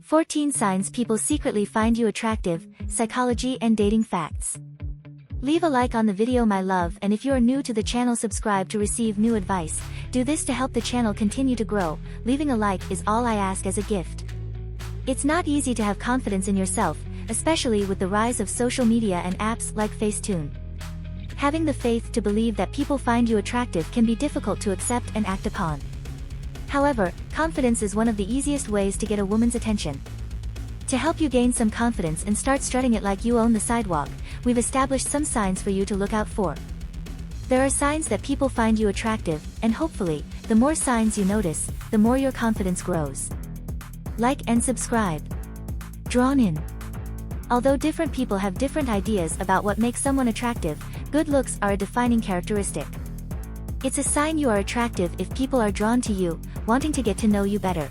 14 signs people secretly find you attractive, psychology and dating facts. Leave a like on the video my love, and if you are new to the channel, subscribe to receive new advice. Do this to help the channel continue to grow. Leaving a like is all I ask as a gift. It's not easy to have confidence in yourself, especially with the rise of social media and apps like Facetune. Having the faith to believe that people find you attractive can be difficult to accept and act upon. However, confidence is one of the easiest ways to get a woman's attention. To help you gain some confidence and start strutting it like you own the sidewalk, we've established some signs for you to look out for. There are signs that people find you attractive, and hopefully, the more signs you notice, the more your confidence grows. Like and subscribe. Drawn in. Although different people have different ideas about what makes someone attractive, good looks are a defining characteristic. It's a sign you are attractive if people are drawn to you, wanting to get to know you better.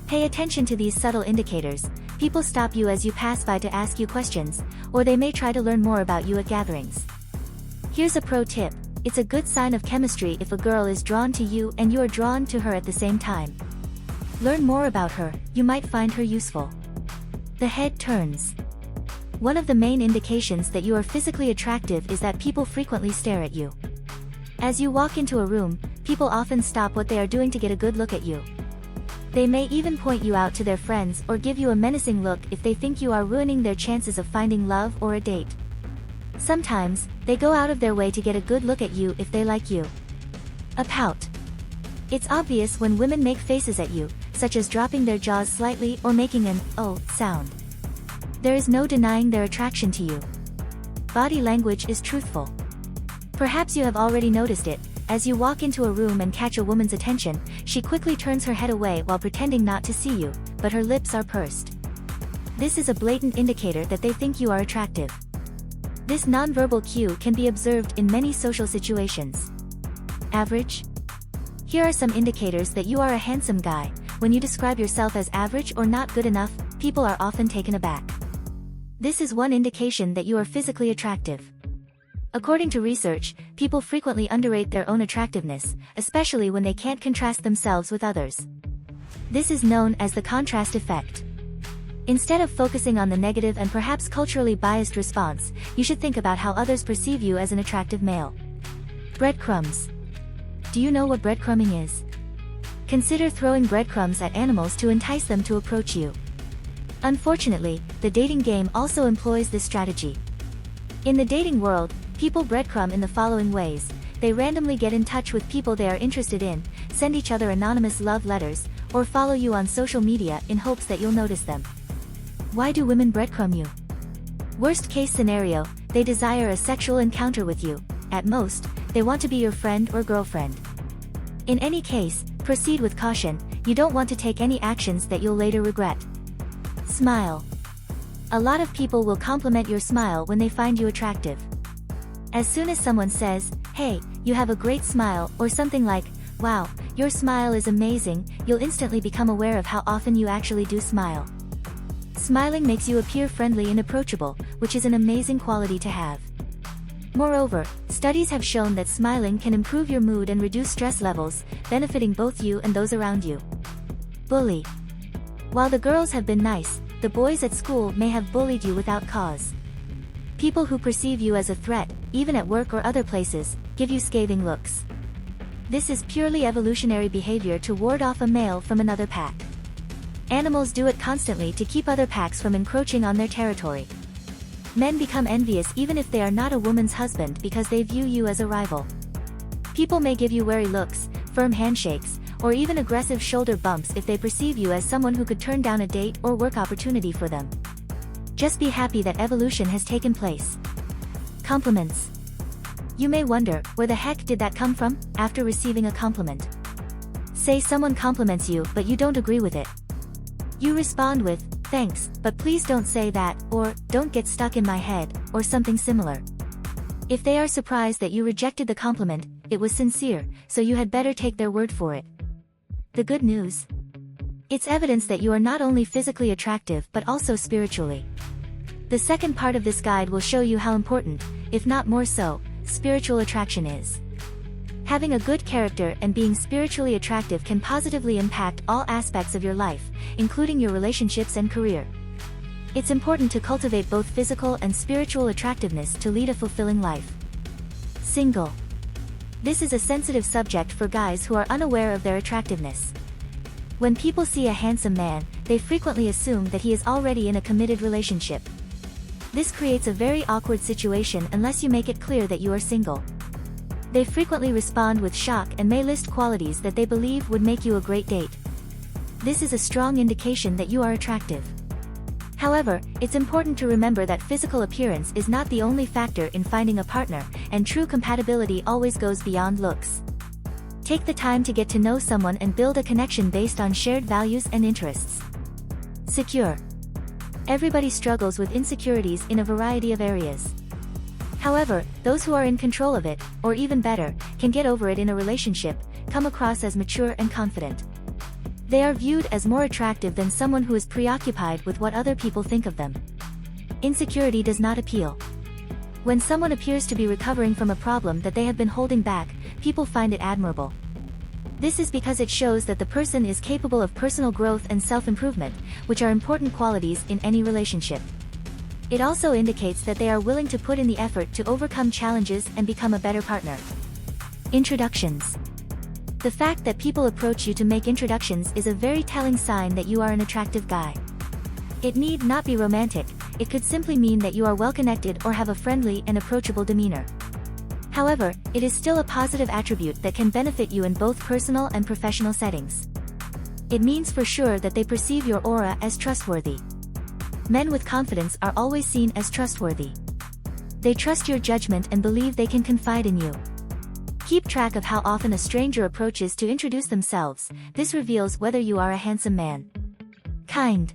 Pay attention to these subtle indicators. People stop you as you pass by to ask you questions, or they may try to learn more about you at gatherings. Here's a pro tip. It's a good sign of chemistry if a girl is drawn to you and you are drawn to her at the same time. Learn more about her, you might find her useful. The head turns. One of the main indications that you are physically attractive is that people frequently stare at you. As you walk into a room, people often stop what they are doing to get a good look at you. They may even point you out to their friends or give you a menacing look if they think you are ruining their chances of finding love or a date. Sometimes, they go out of their way to get a good look at you if they like you. A pout. It's obvious when women make faces at you, such as dropping their jaws slightly or making an "oh" sound. There is no denying their attraction to you. Body language is truthful. Perhaps you have already noticed it. As you walk into a room and catch a woman's attention, she quickly turns her head away while pretending not to see you, but her lips are pursed. This is a blatant indicator that they think you are attractive. This nonverbal cue can be observed in many social situations. Average. Here are some indicators that you are a handsome guy. When you describe yourself as average or not good enough, people are often taken aback. This is one indication that you are physically attractive. According to research, people frequently underrate their own attractiveness, especially when they can't contrast themselves with others. This is known as the contrast effect. Instead of focusing on the negative and perhaps culturally biased response, you should think about how others perceive you as an attractive male. Breadcrumbs. Do you know what breadcrumbing is? Consider throwing breadcrumbs at animals to entice them to approach you. Unfortunately, the dating game also employs this strategy. In the dating world, people breadcrumb in the following ways. They randomly get in touch with people they are interested in, send each other anonymous love letters, or follow you on social media in hopes that you'll notice them. Why do women breadcrumb you? Worst case scenario, they desire a sexual encounter with you. At most, they want to be your friend or girlfriend. In any case, proceed with caution. You don't want to take any actions that you'll later regret. Smile. A lot of people will compliment your smile when they find you attractive. As soon as someone says, "Hey, you have a great smile," or something like, "Wow, your smile is amazing," you'll instantly become aware of how often you actually do smile. Smiling makes you appear friendly and approachable, which is an amazing quality to have. Moreover, studies have shown that smiling can improve your mood and reduce stress levels, benefiting both you and those around you. Bully. While the girls have been nice, the boys at school may have bullied you without cause. People who perceive you as a threat, even at work or other places, give you scathing looks. This is purely evolutionary behavior to ward off a male from another pack. Animals do it constantly to keep other packs from encroaching on their territory. Men become envious even if they are not a woman's husband because they view you as a rival. People may give you wary looks, firm handshakes, or even aggressive shoulder bumps if they perceive you as someone who could turn down a date or work opportunity for them. Just be happy that evolution has taken place. Compliments. You may wonder, where the heck did that come from? After receiving a compliment, say someone compliments you but you don't agree with it. You respond with, "Thanks, but please don't say that," or "Don't get stuck in my head," or something similar. If they are surprised that you rejected the compliment, it was sincere, so you had better take their word for it. The good news? It's evidence that you are not only physically attractive but also spiritually. The second part of this guide will show you how important, if not more so, spiritual attraction is. Having a good character and being spiritually attractive can positively impact all aspects of your life, including your relationships and career. It's important to cultivate both physical and spiritual attractiveness to lead a fulfilling life. Single. This is a sensitive subject for guys who are unaware of their attractiveness. When people see a handsome man, they frequently assume that he is already in a committed relationship. This creates a very awkward situation unless you make it clear that you are single. They frequently respond with shock and may list qualities that they believe would make you a great date. This is a strong indication that you are attractive. However, it's important to remember that physical appearance is not the only factor in finding a partner, and true compatibility always goes beyond looks. Take the time to get to know someone and build a connection based on shared values and interests. Secure. Everybody struggles with insecurities in a variety of areas. However, those who are in control of it, or even better, can get over it in a relationship, come across as mature and confident. They are viewed as more attractive than someone who is preoccupied with what other people think of them. Insecurity does not appeal. When someone appears to be recovering from a problem that they have been holding back, people find it admirable. This is because it shows that the person is capable of personal growth and self-improvement, which are important qualities in any relationship. It also indicates that they are willing to put in the effort to overcome challenges and become a better partner. Introductions. The fact that people approach you to make introductions is a very telling sign that you are an attractive guy. It need not be romantic, it could simply mean that you are well-connected or have a friendly and approachable demeanor. However, it is still a positive attribute that can benefit you in both personal and professional settings. It means for sure that they perceive your aura as trustworthy. Men with confidence are always seen as trustworthy. They trust your judgment and believe they can confide in you. Keep track of how often a stranger approaches to introduce themselves. This reveals whether you are a handsome man. Kind.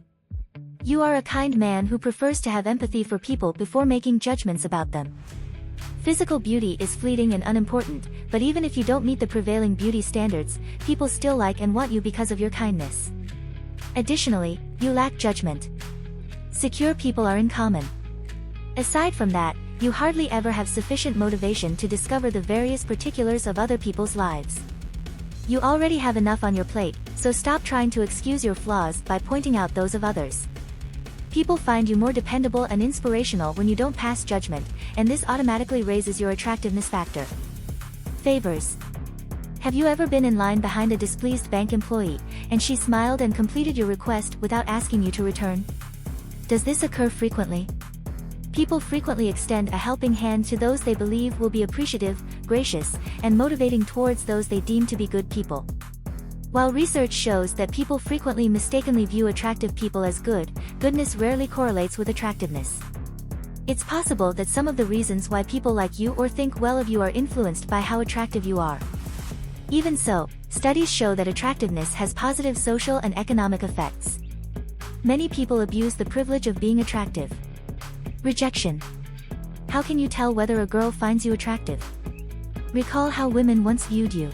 You are a kind man who prefers to have empathy for people before making judgments about them. Physical beauty is fleeting and unimportant, but even if you don't meet the prevailing beauty standards, people still like and want you because of your kindness. Additionally, you lack judgment. Secure people are uncommon. Aside from that, you hardly ever have sufficient motivation to discover the various particulars of other people's lives. You already have enough on your plate, so stop trying to excuse your flaws by pointing out those of others. People find you more dependable and inspirational when you don't pass judgment, and this automatically raises your attractiveness factor. Favors. Have you ever been in line behind a displeased bank employee, and she smiled and completed your request without asking you to return? Does this occur frequently? People frequently extend a helping hand to those they believe will be appreciative, gracious, and motivating towards those they deem to be good people. While research shows that people frequently mistakenly view attractive people as good, goodness rarely correlates with attractiveness. It's possible that some of the reasons why people like you or think well of you are influenced by how attractive you are. Even so, studies show that attractiveness has positive social and economic effects. Many people abuse the privilege of being attractive. Rejection. How can you tell whether a girl finds you attractive? Recall how women once viewed you.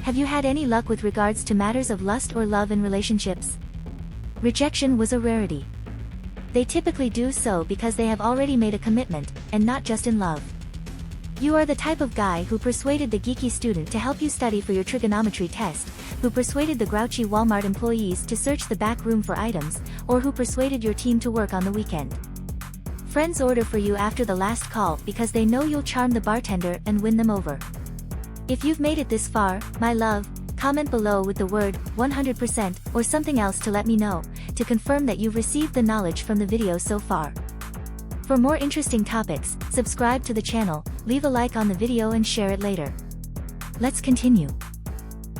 Have you had any luck with regards to matters of lust or love in relationships? Rejection was a rarity. They typically do so because they have already made a commitment, and not just in love. You are the type of guy who persuaded the geeky student to help you study for your trigonometry test, who persuaded the grouchy Walmart employees to search the back room for items, or who persuaded your team to work on the weekend. Friends order for you after the last call because they know you'll charm the bartender and win them over. If you've made it this far, my love, comment below with the word 100% or something else to let me know, to confirm that you've received the knowledge from the video so far. For more interesting topics, subscribe to the channel, leave a like on the video and share it later. Let's continue.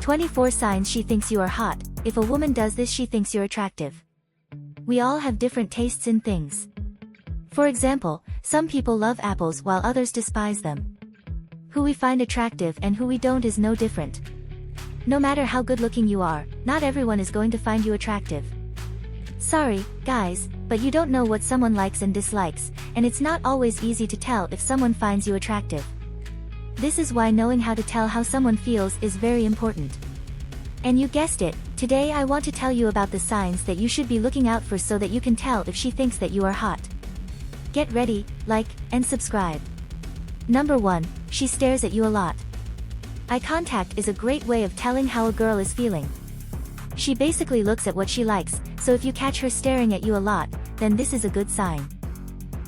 24 signs she thinks you are hot. If a woman does this, she thinks you're attractive. We all have different tastes in things. For example, some people love apples while others despise them. Who we find attractive and who we don't is no different. No matter how good looking you are, not everyone is going to find you attractive. Sorry, guys, but you don't know what someone likes and dislikes, and it's not always easy to tell if someone finds you attractive. This is why knowing how to tell how someone feels is very important. And you guessed it, today I want to tell you about the signs that you should be looking out for so that you can tell if she thinks that you are hot. Get ready, like, and subscribe. Number 1, she stares at you a lot. Eye contact is a great way of telling how a girl is feeling. She basically looks at what she likes, so if you catch her staring at you a lot, then this is a good sign.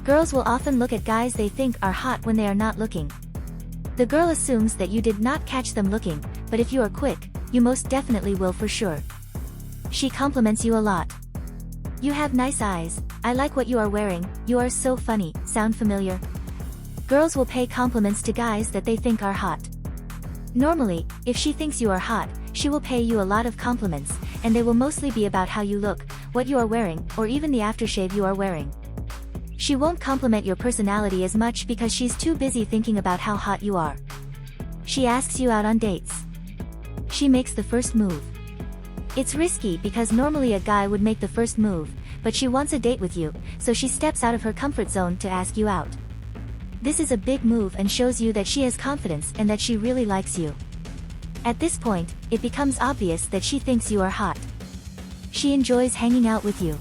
Girls will often look at guys they think are hot when they are not looking. The girl assumes that you did not catch them looking, but if you are quick, you most definitely will for sure. She compliments you a lot. You have nice eyes, I like what you are wearing, you are so funny. Sound familiar? Girls will pay compliments to guys that they think are hot. Normally, if she thinks you are hot, she will pay you a lot of compliments, and they will mostly be about how you look, what you are wearing, or even the aftershave you are wearing. She won't compliment your personality as much because she's too busy thinking about how hot you are. She asks you out on dates. She makes the first move. It's risky because normally a guy would make the first move, but she wants a date with you, so she steps out of her comfort zone to ask you out. This is a big move and shows you that she has confidence and that she really likes you. At this point, it becomes obvious that she thinks you are hot. She enjoys hanging out with you.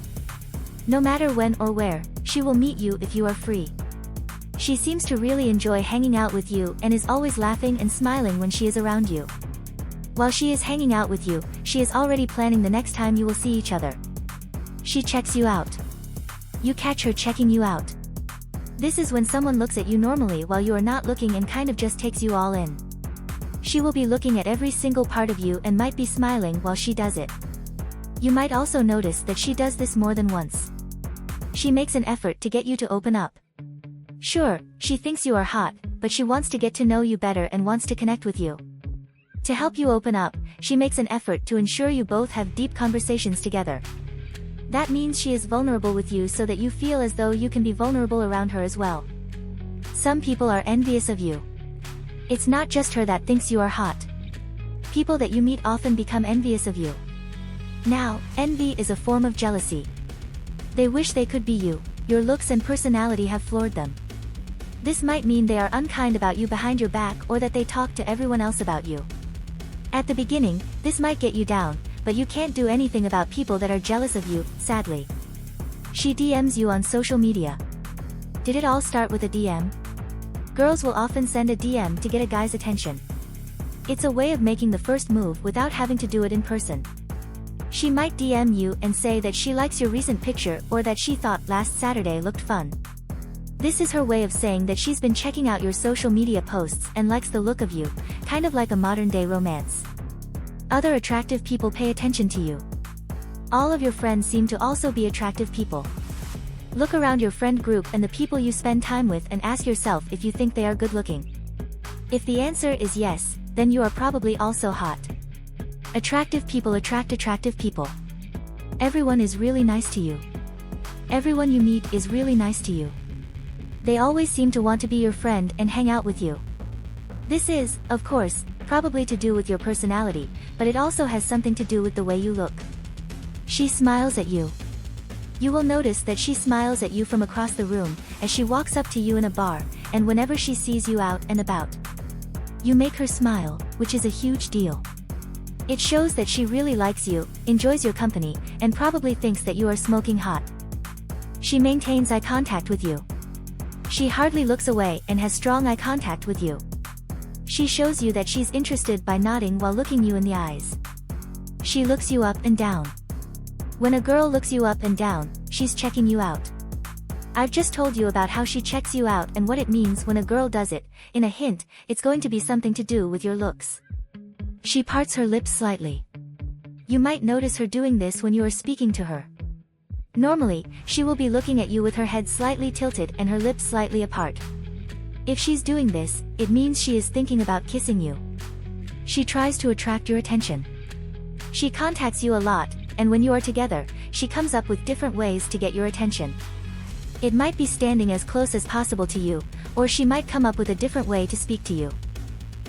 No matter when or where, she will meet you if you are free. She seems to really enjoy hanging out with you and is always laughing and smiling when she is around you. While she is hanging out with you, she is already planning the next time you will see each other. She checks you out. You catch her checking you out. This is when someone looks at you normally while you are not looking and kind of just takes you all in. She will be looking at every single part of you and might be smiling while she does it. You might also notice that she does this more than once. She makes an effort to get you to open up. Sure, she thinks you are hot, but she wants to get to know you better and wants to connect with you. To help you open up, she makes an effort to ensure you both have deep conversations together. That means she is vulnerable with you so that you feel as though you can be vulnerable around her as well. Some people are envious of you. It's not just her that thinks you are hot. People that you meet often become envious of you. Now, envy is a form of jealousy. They wish they could be you. Your looks and personality have floored them. This might mean they are unkind about you behind your back or that they talk to everyone else about you. At the beginning, this might get you down, but you can't do anything about people that are jealous of you, sadly. She DMs you on social media. Did it all start with a DM? Girls will often send a DM to get a guy's attention. It's a way of making the first move without having to do it in person. She might DM you and say that she likes your recent picture or that she thought last Saturday looked fun. This is her way of saying that she's been checking out your social media posts and likes the look of you, kind of like a modern-day romance. Other attractive people pay attention to you. All of your friends seem to also be attractive people. Look around your friend group and the people you spend time with and ask yourself if you think they are good-looking. If the answer is yes, then you are probably also hot. Attractive people attract attractive people. Everyone is really nice to you. Everyone you meet is really nice to you. They always seem to want to be your friend and hang out with you. This is, of course, probably to do with your personality, but it also has something to do with the way you look. She smiles at you. You will notice that she smiles at you from across the room, as she walks up to you in a bar, and whenever she sees you out and about. You make her smile, which is a huge deal. It shows that she really likes you, enjoys your company, and probably thinks that you are smoking hot. She maintains eye contact with you. She hardly looks away and has strong eye contact with you. She shows you that she's interested by nodding while looking you in the eyes. She looks you up and down. When a girl looks you up and down, she's checking you out. I've just told you about how she checks you out and what it means when a girl does it. In a hint, it's going to be something to do with your looks. She parts her lips slightly. You might notice her doing this when you are speaking to her. Normally, she will be looking at you with her head slightly tilted and her lips slightly apart. If she's doing this, it means she is thinking about kissing you. She tries to attract your attention. She contacts you a lot, and when you are together, she comes up with different ways to get your attention. It might be standing as close as possible to you, or she might come up with a different way to speak to you.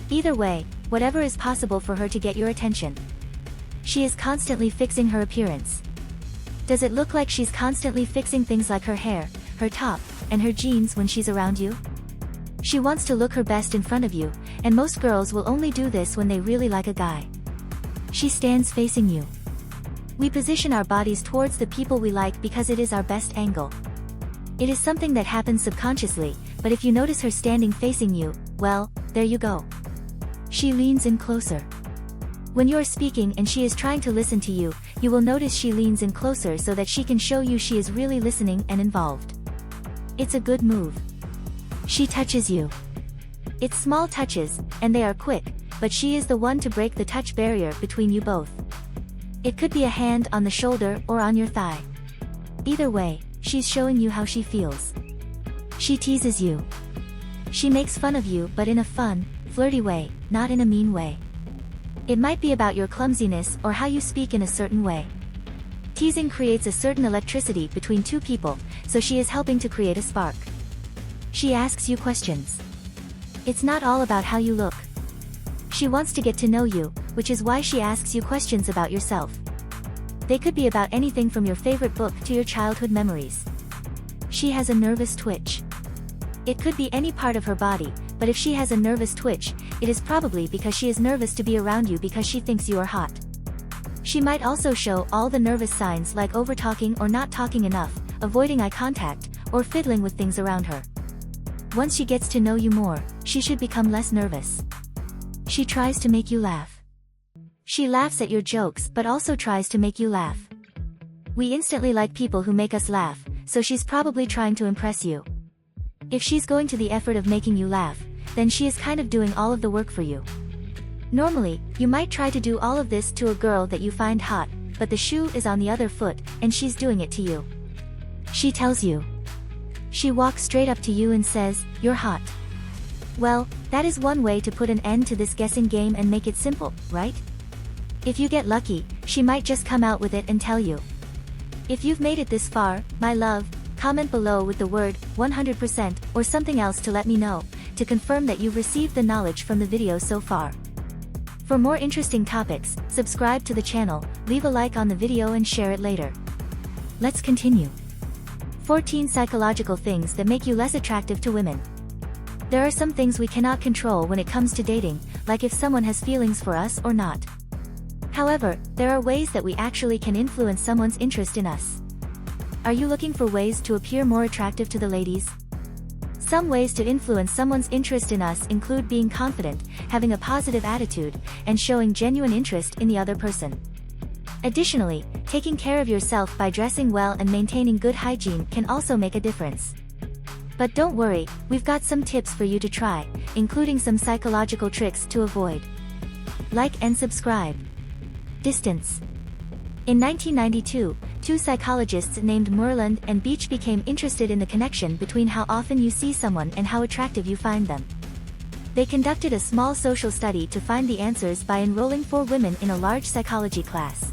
Either way, whatever is possible for her to get your attention. She is constantly fixing her appearance. Does it look like she's constantly fixing things like her hair, her top, and her jeans when she's around you? She wants to look her best in front of you, and most girls will only do this when they really like a guy. She stands facing you. We position our bodies towards the people we like because it is our best angle. It is something that happens subconsciously, but if you notice her standing facing you, well, there you go. She leans in closer. When you are speaking and she is trying to listen to you, you will notice she leans in closer so that she can show you she is really listening and involved. It's a good move. She touches you. It's small touches, and they are quick, but she is the one to break the touch barrier between you both. It could be a hand on the shoulder or on your thigh. Either way, she's showing you how she feels. She teases you. She makes fun of you, but in a fun, flirty way, not in a mean way. It might be about your clumsiness or how you speak in a certain way. Teasing creates a certain electricity between two people, so she is helping to create a spark. She asks you questions. It's not all about how you look. She wants to get to know you, which is why she asks you questions about yourself. They could be about anything from your favorite book to your childhood memories. She has a nervous twitch. It could be any part of her body, but if she has a nervous twitch, it is probably because she is nervous to be around you because she thinks you are hot. She might also show all the nervous signs like overtalking or not talking enough, avoiding eye contact, or fiddling with things around her. Once she gets to know you more, she should become less nervous. She tries to make you laugh. She laughs at your jokes but also tries to make you laugh. We instantly like people who make us laugh, so she's probably trying to impress you. If she's going to the effort of making you laugh, then she is kind of doing all of the work for you. Normally, you might try to do all of this to a girl that you find hot, but the shoe is on the other foot, and she's doing it to you. She tells you. She walks straight up to you and says, "You're hot." Well, that is one way to put an end to this guessing game and make it simple, right? If you get lucky, she might just come out with it and tell you. If you've made it this far, my love, comment below with the word 100% or something else to let me know, to confirm that you've received the knowledge from the video so far. For more interesting topics, subscribe to the channel, leave a like on the video and share it later. Let's continue. 14 psychological things that make you less attractive to women. There are some things we cannot control when it comes to dating, like if someone has feelings for us or not. However, there are ways that we actually can influence someone's interest in us. Are you looking for ways to appear more attractive to the ladies? Some ways to influence someone's interest in us include being confident, having a positive attitude, and showing genuine interest in the other person. Additionally, taking care of yourself by dressing well and maintaining good hygiene can also make a difference. But don't worry, we've got some tips for you to try, including some psychological tricks to avoid. Like and subscribe. Distance. In 1992, two psychologists named Moreland and Beach became interested in the connection between how often you see someone and how attractive you find them. They conducted a small social study to find the answers by enrolling 4 women in a large psychology class.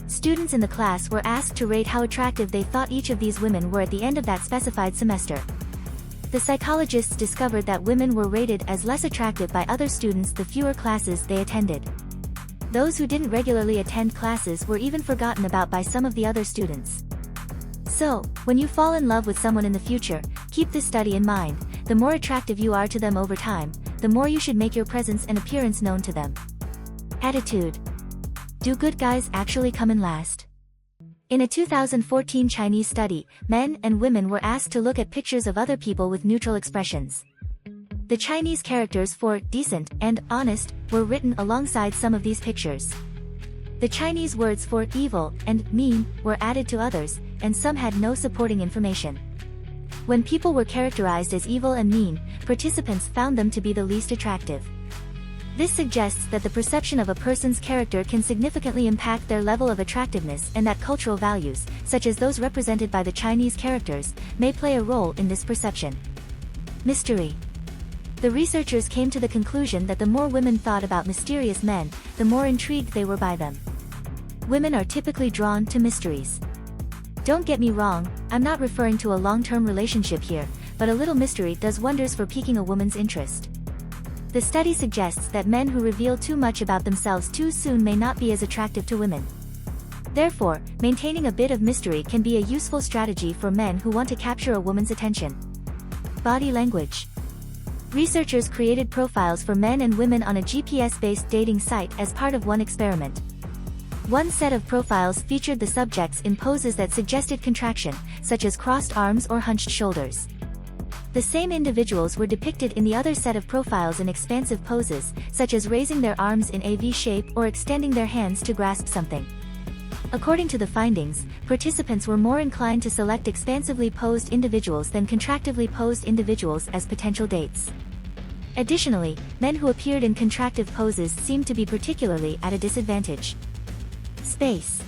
Students in the class were asked to rate how attractive they thought each of these women were at the end of that specified semester. The psychologists discovered that women were rated as less attractive by other students the fewer classes they attended. Those who didn't regularly attend classes were even forgotten about by some of the other students. So, when you fall in love with someone in the future, keep this study in mind. The more attractive you are to them over time, the more you should make your presence and appearance known to them. Attitude. Do good guys actually come in last? In a 2014 Chinese study, men and women were asked to look at pictures of other people with neutral expressions. The Chinese characters for decent and honest were written alongside some of these pictures. The Chinese words for evil and mean were added to others, and some had no supporting information. When people were characterized as evil and mean, participants found them to be the least attractive. This suggests that the perception of a person's character can significantly impact their level of attractiveness and that cultural values, such as those represented by the Chinese characters, may play a role in this perception. Mystery. The researchers came to the conclusion that the more women thought about mysterious men, the more intrigued they were by them. Women are typically drawn to mysteries. Don't get me wrong, I'm not referring to a long-term relationship here, but a little mystery does wonders for piquing a woman's interest. The study suggests that men who reveal too much about themselves too soon may not be as attractive to women. Therefore, maintaining a bit of mystery can be a useful strategy for men who want to capture a woman's attention. Body language. Researchers created profiles for men and women on a GPS-based dating site as part of one experiment. One set of profiles featured the subjects in poses that suggested contraction, such as crossed arms or hunched shoulders. The same individuals were depicted in the other set of profiles in expansive poses, such as raising their arms in a V shape or extending their hands to grasp something. According to the findings, participants were more inclined to select expansively posed individuals than contractively posed individuals as potential dates. Additionally, men who appeared in contractive poses seemed to be particularly at a disadvantage. Space.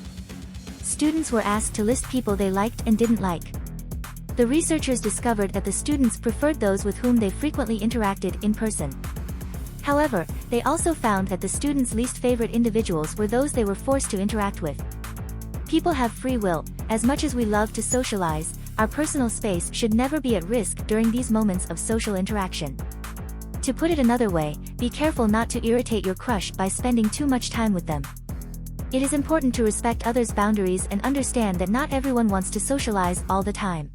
Students were asked to list people they liked and didn't like. The researchers discovered that the students preferred those with whom they frequently interacted in person. However, they also found that the students' least favorite individuals were those they were forced to interact with. People have free will. As much as we love to socialize, our personal space should never be at risk during these moments of social interaction. To put it another way, be careful not to irritate your crush by spending too much time with them. It is important to respect others' boundaries and understand that not everyone wants to socialize all the time.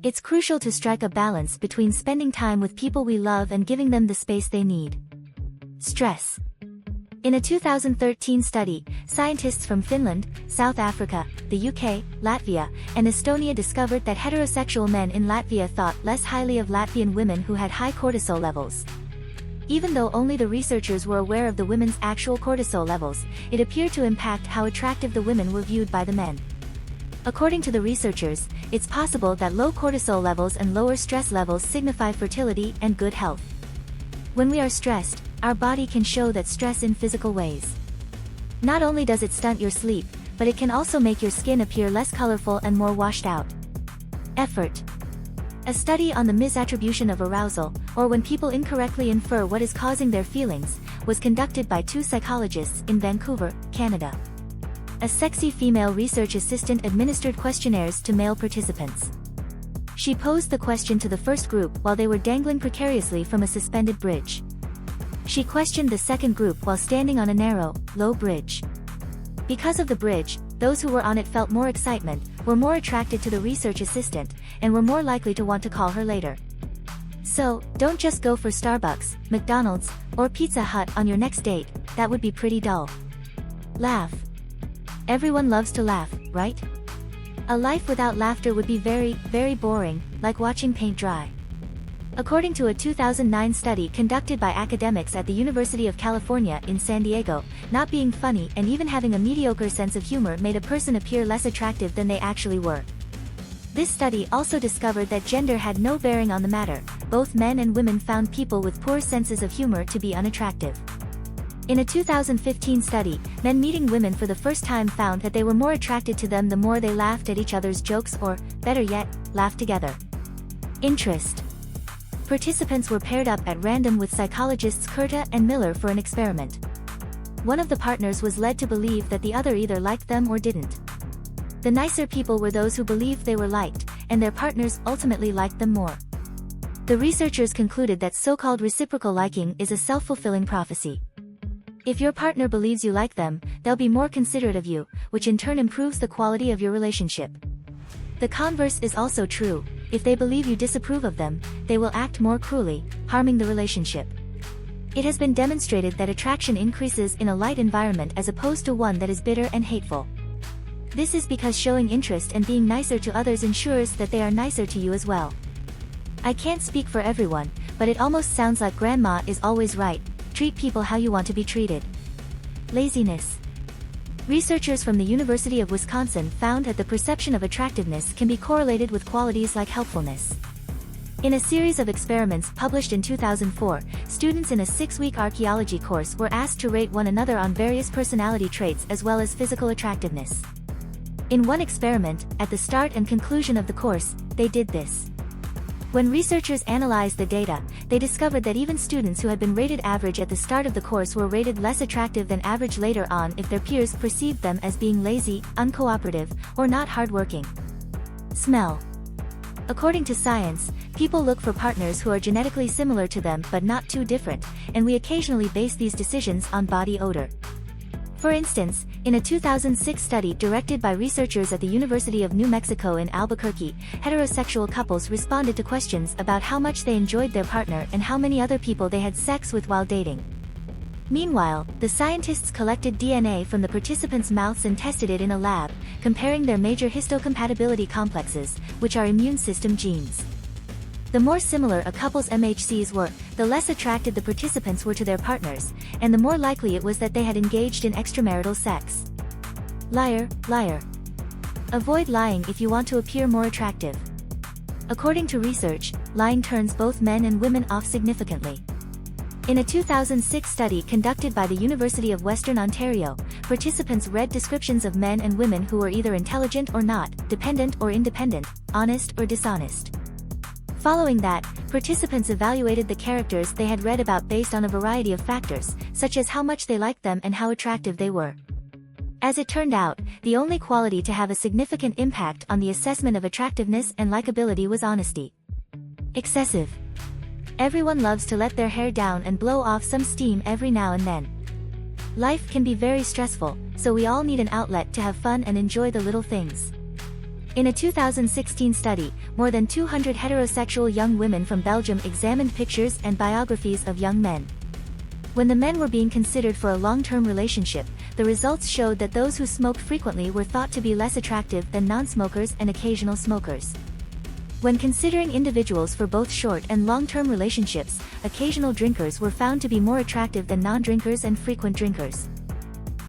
It's crucial to strike a balance between spending time with people we love and giving them the space they need. Stress. In a 2013 study, scientists from Finland, South Africa, the UK, Latvia, and Estonia discovered that heterosexual men in Latvia thought less highly of Latvian women who had high cortisol levels. Even though only the researchers were aware of the women's actual cortisol levels, it appeared to impact how attractive the women were viewed by the men. According to the researchers, it's possible that low cortisol levels and lower stress levels signify fertility and good health. When we are stressed, our body can show that stress in physical ways. Not only does it stunt your sleep, but it can also make your skin appear less colorful and more washed out. Effort. A study on the misattribution of arousal, or when people incorrectly infer what is causing their feelings, was conducted by 2 psychologists in Vancouver, Canada. A sexy female research assistant administered questionnaires to male participants. She posed the question to the first group while they were dangling precariously from a suspended bridge. She questioned the second group while standing on a narrow, low bridge. Because of the bridge, those who were on it felt more excitement, were more attracted to the research assistant, and were more likely to want to call her later. So, don't just go for Starbucks, McDonald's, or Pizza Hut on your next date. That would be pretty dull. Laugh. Everyone loves to laugh, right? A life without laughter would be very, very boring, like watching paint dry. According to a 2009 study conducted by academics at the University of California in San Diego, not being funny and even having a mediocre sense of humor made a person appear less attractive than they actually were. This study also discovered that gender had no bearing on the matter. Both men and women found people with poor senses of humor to be unattractive. In a 2015 study, men meeting women for the first time found that they were more attracted to them the more they laughed at each other's jokes or, better yet, laughed together. Interest. Participants were paired up at random with psychologists Kurta and Miller for an experiment. One of the partners was led to believe that the other either liked them or didn't. The nicer people were those who believed they were liked, and their partners ultimately liked them more. The researchers concluded that so-called reciprocal liking is a self-fulfilling prophecy. If your partner believes you like them, they'll be more considerate of you, which in turn improves the quality of your relationship. The converse is also true. If they believe you disapprove of them, they will act more cruelly, harming the relationship. It has been demonstrated that attraction increases in a light environment as opposed to one that is bitter and hateful. This is because showing interest and being nicer to others ensures that they are nicer to you as well. I can't speak for everyone, but it almost sounds like grandma is always right. Treat people how you want to be treated. Laziness. Researchers from the University of Wisconsin found that the perception of attractiveness can be correlated with qualities like helpfulness. In a series of experiments published in 2004, students in a 6-week archaeology course were asked to rate one another on various personality traits as well as physical attractiveness. In one experiment, at the start and conclusion of the course, they did this. When researchers analyzed the data, they discovered that even students who had been rated average at the start of the course were rated less attractive than average later on if their peers perceived them as being lazy, uncooperative, or not hardworking. Smell. According to science, people look for partners who are genetically similar to them but not too different, and we occasionally base these decisions on body odor. For instance, in a 2006 study directed by researchers at the University of New Mexico in Albuquerque, heterosexual couples responded to questions about how much they enjoyed their partner and how many other people they had sex with while dating. Meanwhile, the scientists collected DNA from the participants' mouths and tested it in a lab, comparing their major histocompatibility complexes, which are immune system genes. The more similar a couple's MHCs were, the less attracted the participants were to their partners, and the more likely it was that they had engaged in extramarital sex. Liar, liar. Avoid lying if you want to appear more attractive. According to research, lying turns both men and women off significantly. In a 2006 study conducted by the University of Western Ontario, participants read descriptions of men and women who were either intelligent or not, dependent or independent, honest or dishonest. Following that, participants evaluated the characters they had read about based on a variety of factors, such as how much they liked them and how attractive they were. As it turned out, the only quality to have a significant impact on the assessment of attractiveness and likability was honesty. Excessive. Everyone loves to let their hair down and blow off some steam every now and then. Life can be very stressful, so we all need an outlet to have fun and enjoy the little things. In a 2016 study, more than 200 heterosexual young women from Belgium examined pictures and biographies of young men. When the men were being considered for a long-term relationship, the results showed that those who smoked frequently were thought to be less attractive than non-smokers and occasional smokers. When considering individuals for both short and long-term relationships, occasional drinkers were found to be more attractive than non-drinkers and frequent drinkers.